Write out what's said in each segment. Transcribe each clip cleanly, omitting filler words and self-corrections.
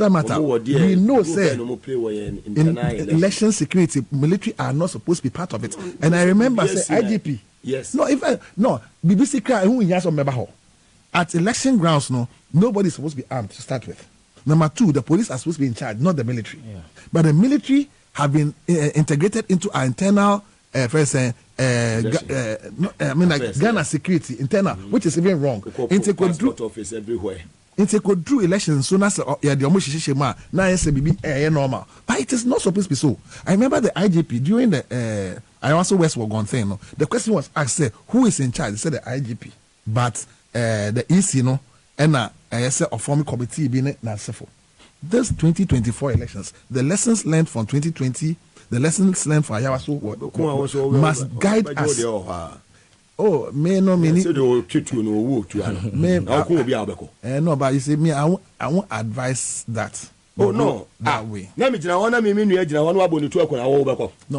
That matter. We know, say, in election security, military are not supposed to be part of it. And I remember, say, IGP. Yes. No, BBC cry who has on member at election grounds. No, nobody is supposed to be armed to start with. Number two, the police are supposed to be in charge, not the military. Yeah. But the military have been integrated into our internal, Ghana security internal, which is even wrong. Passport office everywhere. Integrate elections so now normal, but it is not supposed to be so. I remember the IGP during the I also Westward gone thing. No, the question was asked, say, who is in charge? They said the IGP, but the EC no, and I said a former committee being not for this 2024 elections. The lessons learned from 2020, the lessons learned from Ayawaso must guide us. Oh, me no many. No, but you see, me, I won't advise that. Oh no, that way. Let me no.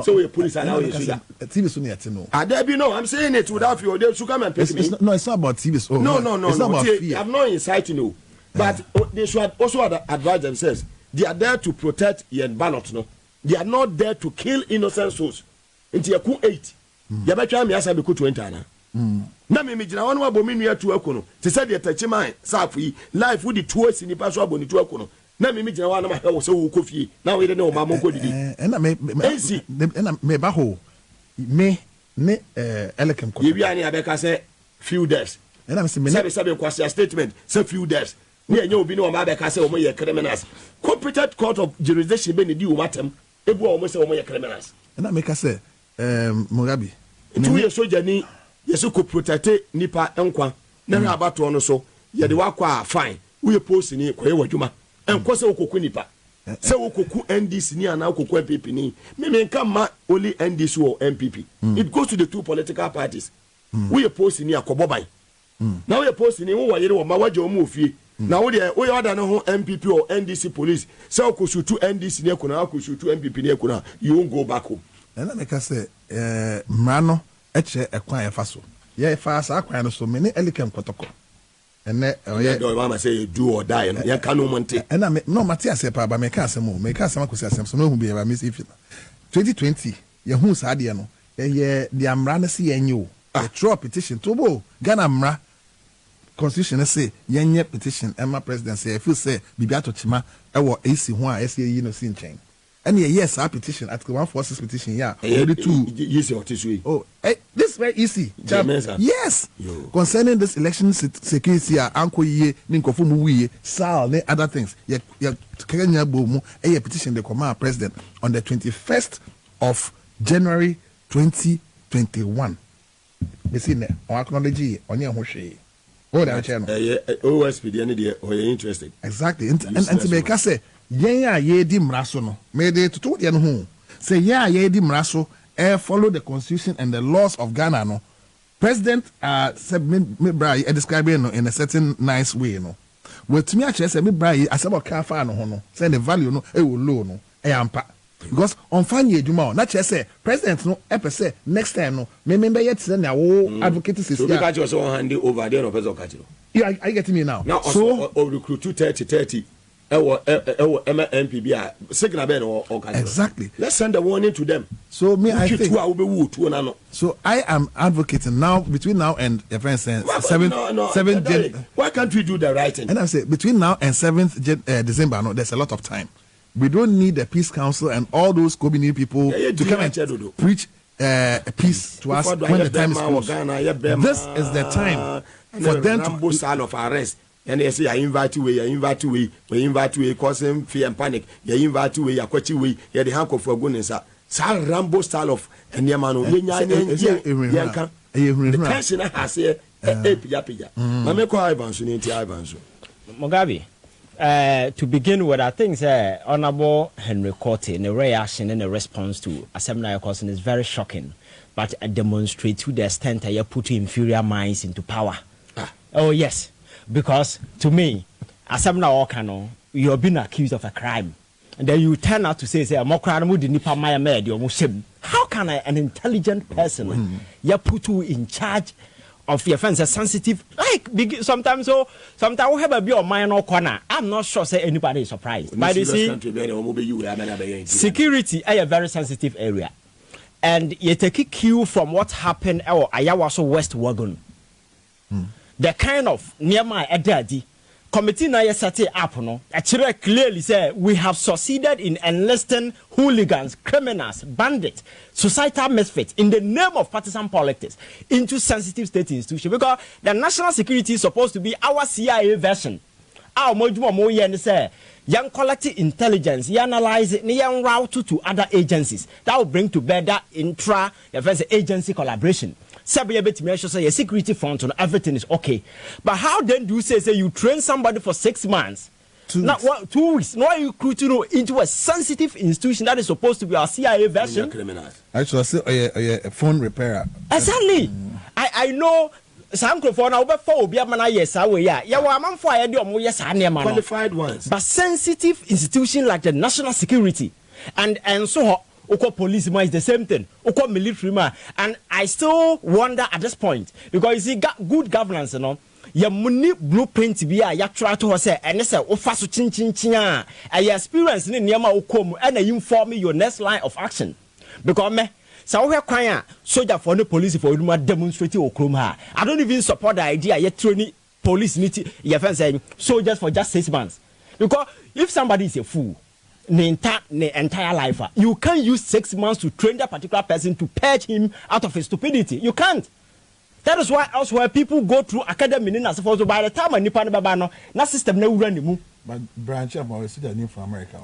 So we police are now TV. I'm saying it without you. They should come and pick me. No, it's not about TV. Oh, no. It's not about fear. I'm not inciting you, but they should also advise themselves. They are there to protect your ballot. No, they are not there to kill innocent souls. Into your 8. You better me as I be 20 ana. Na me jina wonu abominu ya tu ekono te se de tachima safu yi life with the tours ni paso aboni tu ekono na me jina wanu ma he so wo kofie na we de ne o ma monko didi na me ba ho me ne elekem ko ye wi ani abeka se few days na me se kwasi statement say few days ne enye obi ne o ma abeka se o mo ye criminals competent court of jurisdiction be ne di o matem ebu o mo se o mo ye criminals na me ka se Mugabe tu ye soja ni yesu ko protect nipa enkwa na hwe abato no so ye de wakwa fine we post ni koye wadwuma enko se okoku nipa se okoku NDC ni ana okoku MPP ni me nka ma only NDC or MPP it goes to the two political parties we post ni akoboban na we post ni wo wayere wo ma waje omu ofie na wo de we order no ho MPP or NDC police se okoshutu NDC ni ekuna akoshutu MPP ni ekuna you won't go back home na me ka se mrano eche ekwan ya faso ye fa sa akwan no so me ne elikem kotoko ene oye do mama say do or die no ye ka no monte ena me no matia se pa ba me ka asem akosi asem so no hu bi ba me see 2020 ye hu sa de no ye the amra na se yenye o the draw petition to bo Ghana amra constitution say yenye petition emma presidency e feel say bibia to chima e wo AC ho a ese yi no si nchen. And yes, our petition, Article 146 petition, yeah. Only two. Oh, this is very easy. Yes. Concerning this election security, Uncle Ye, Ninkofu Muye, Sal, other things. Kenya Bomu, a petition the command president on the 21st of January 2021. You see, on acknowledge on your Hoshe. Oh, that channel. OSP, the end of the interested. Exactly. And to make us say, yeah, ye di mraso no. May they to the who say yeah, ye di mraso follow the constitution and the laws of Ghana no. President said me bra describing no in a certain nice way no. With me actually say me bra as about car fa no ho no. Say the value no e wo low no. E ampa. Because on fanye eduma na che say president no e say next time no me member yet say na wo advocate say so because you also hand over there no person catch you. Yeah, I get me now. So recruit 30 MPB signal ben or exactly. Let's send a warning to them. So me I think so I am advocating now between now and for instance 7th why can't we do the right thing? And I say between now and 7th December no there's a lot of time. We don't need the peace council and all those community people to come and preach peace to us when the time is close. This is the time for them to style of arrest. And they say, I invite you, causing fear and panic. You invite you, you quit you, you the hank of for goodness. Sal Rambo style of and Yamano, the tension has here, Pija. Mameko Ivansu. Mugabe, to begin with, I think Honorable Henry Cote in a reaction and a response to a seminar question is very shocking, but demonstrates to the extent that you put inferior minds into power. Oh, yes. Because to me, as I'm now you have been accused of a crime, and then you turn out to say, how can an intelligent person put you in charge of your friends are sensitive, like big, sometimes we have a bit of minor corner. I'm not sure say anybody is surprised. But you see, security is a very sensitive area, and you take a cue from what happened or Ayawaso West Wagon. The kind of near my Edadi committee na yesate up no actually clearly say we have succeeded in enlisting hooligans, criminals, bandits, societal misfits in the name of partisan politics into sensitive state institutions, because the national security is supposed to be our CIA version. Our mo yen say young collective intelligence, you analyze it, you route to other agencies that will bring to bear that intra agency collaboration. Say a security front on everything is okay, but how then do you say you train somebody for 6 months, 2 weeks? Now you recruit into a sensitive institution that is supposed to be our CIA version. Actually, I say a phone repairer. Exactly. I know some microphone now before be a man yes away man for qualified ones, but sensitive institution like the national security and so police is the same thing. Military man, and I still wonder at this point, because you see, good governance, you know, your money blueprint be a try to say and they say ofaso chin I experience in Yama Okom and I inform your next line of action, because me. So we are crying soldier for no police for demonstrating Oklahoma. I don't even support the idea yet training police need your friends saying soldiers for just 6 months, because if somebody is a fool the entire life, you can't use 6 months to train that particular person to purge him out of his stupidity. You can't. That is why elsewhere people go through academy in so by the time a Nipan Babano, that system never run the move. But branch up or see the new from America.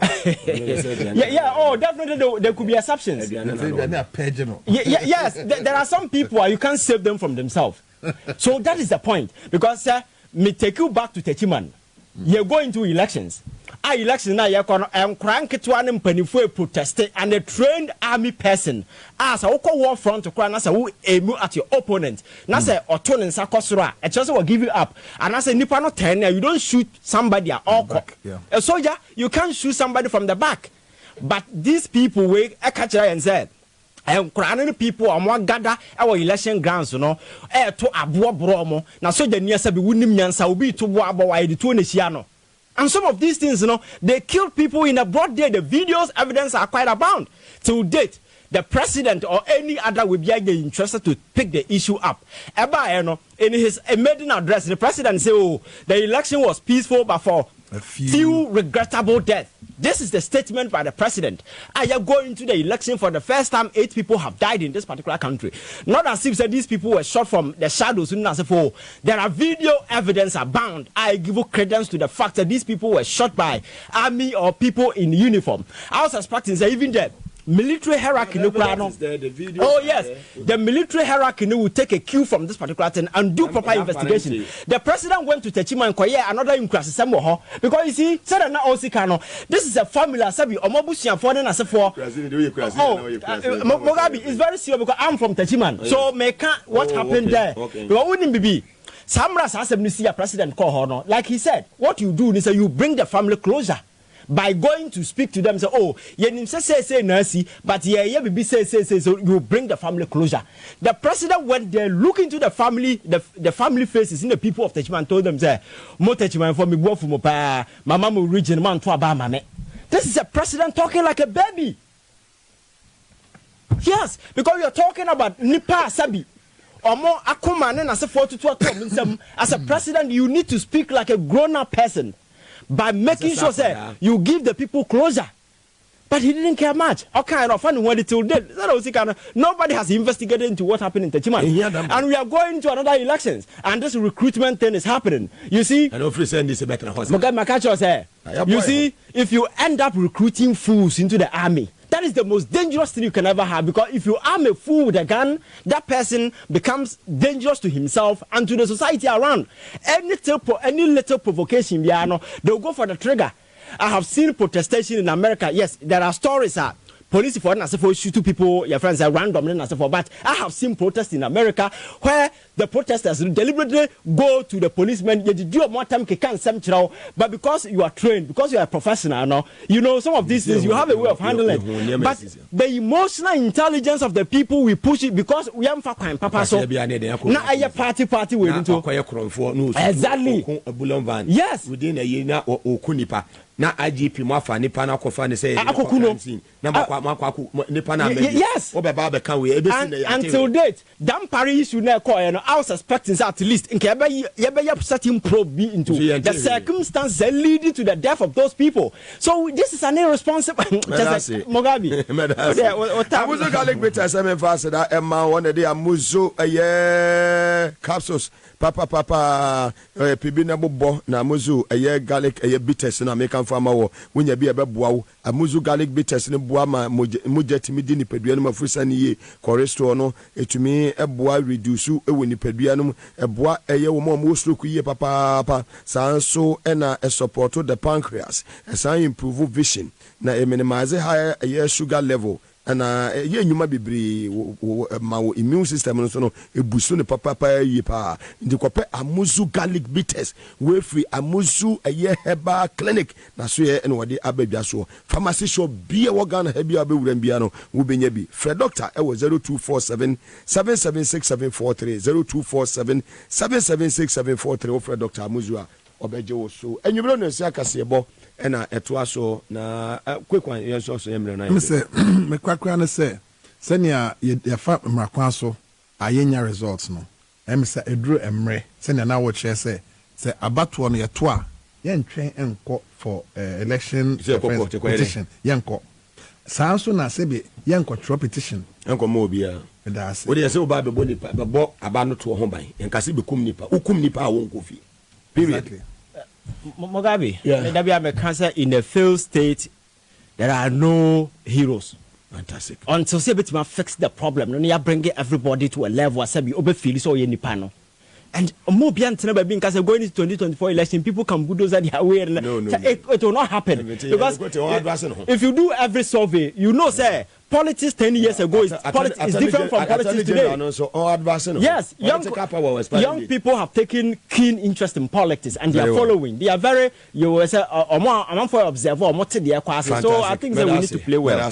Definitely there could be exceptions. Yes, there are some people you can't save them from themselves. So that is the point. Because me take you back to Techiman. You're going to elections. Election now you're crank it one penifue protesting and a trained army person as a war front to cry as who aim at your opponent. Now say Oton and Sakosura, a chance will give you up. And I say Nipano 10, you don't shoot somebody at all. A soldier, you can't shoot somebody from the back. But these people will catch and say, and crying people are more gather our election grounds, you know, to Abu Bromo. Now so the near Sabi wouldn't will be to Wabo the Tunisiano. And some of these things, you know, they killed people in a broad day. The videos, evidence are quite abound. To date, the president or any other will be interested to pick the issue up. In his maiden address, the president said, oh, the election was peaceful, but for a few regrettable deaths. This is the statement by the president. I am going to the election for the first time. 8 people have died in this particular country. Not as if these people were shot from the shadows. There are video evidence abound. I give credence to the fact that these people were shot by army or people in uniform. I was expecting that even the military hierarchy the military hierarchy will take a cue from this particular thing and do proper investigation. The president went to Techima and Koye another increase because you see said na Osikano, this is a formula sabi omobusia for na for Mugabe is very serious because I'm from Techiman. So what happened there because wouldn't be Samra Sasemnisia president call like he said, what you do is you bring the family closer by going to speak to them. Say, oh, you say nurse, but say, so you bring the family closure. The president went there, look into the family, the family faces in the people of Techiman and told them, say, Mo Techiman for me, go for my mama region man to Abama. This is a president talking like a baby. Yes, because you're talking about Nipa Sabi. Or more Akuman as a 42 as a president, you need to speak like a grown-up person. By making sure that you give the people closure. But he didn't care much. Okay, fun when it till date. Nobody has investigated into what happened in Techiman. And we are going to another elections. And this recruitment thing is happening. You see, you see, if you end up recruiting fools into the army, that is the most dangerous thing you can ever have, because if you arm a fool with a gun, that person becomes dangerous to himself and to the society around. Any little provocation, they'll go for the trigger. I have seen protestation in America. Yes, there are stories. police for na say for shoot people your friends are randomly na say for, but I have seen protests in America where the protesters deliberately go to the policemen, you do more time can some chiro, but because you are trained, because you are a professional now, you know some of these things, you have a way of handling it. But the emotional intelligence of the people we push it because we am crime papa so na a party we into exactly yes within a year na okunipa na IGP mafa nipa na kofa ne say na nipa na yes until date damn Paris issue na call you know I was suspecting at least in you certain probe be into the circumstances leading to the death of those people. So this is an irresponsible just like Mugabe. Amuzo garlic bitters am fast that Emma one day amuzo capsules papa pibi na bobo na amuzo garlic bitters na make farmer wo wonya bi ebeboa wo amuzu garlic bitters ne boa ma moja timi di nipadua no mafrusa ne ye cholesterol no etumi eboa reduce ewo nipadua no eboa wo mo stroke ye papa sanso na support the pancreas san improve vision na minimize high sugar level na ye nyuma bibiri ma wo immune system no so no ebuso ne papa yi pa ndi kope amuzu garlic bitters we free amuzu herbal clinic na so ye ene wode abadwa so pharmacy shop bia wo Ghana ha bia bewuram bia no wo benya bi fe doctor e wo 0247 776743 0247 776743 wo fe doctor amuzu a obeje wo so enwibro no si akase bo ena eto aso na kwekwan yeso so yemre na me say me kwakwa na say senia ya fa mrakwan so ayenya results no em say eduru emre senia na wo che say abato no yeto a yentwen enko for election petition yenko sanso na sebe yenko petition enko mo bia that's wo dey say wo ba bebo nipa bebo aba no to ho ban enkase be kum nipa ukum nipa a won kofi period. Mugabe, in a failed state, there are no heroes. Fantastic. Until say fix the problem, no, you bring everybody to a level where you over feel so in the panel. And more beyond going into 2024 election, people can bulldoze their way. No. It will not happen because if you do every survey, you know, say politics 10 years ago is different from politics today. Yes, young people have taken keen interest in politics and they are following. They are very, you will say, I'm for observer, so I think that we need to play well.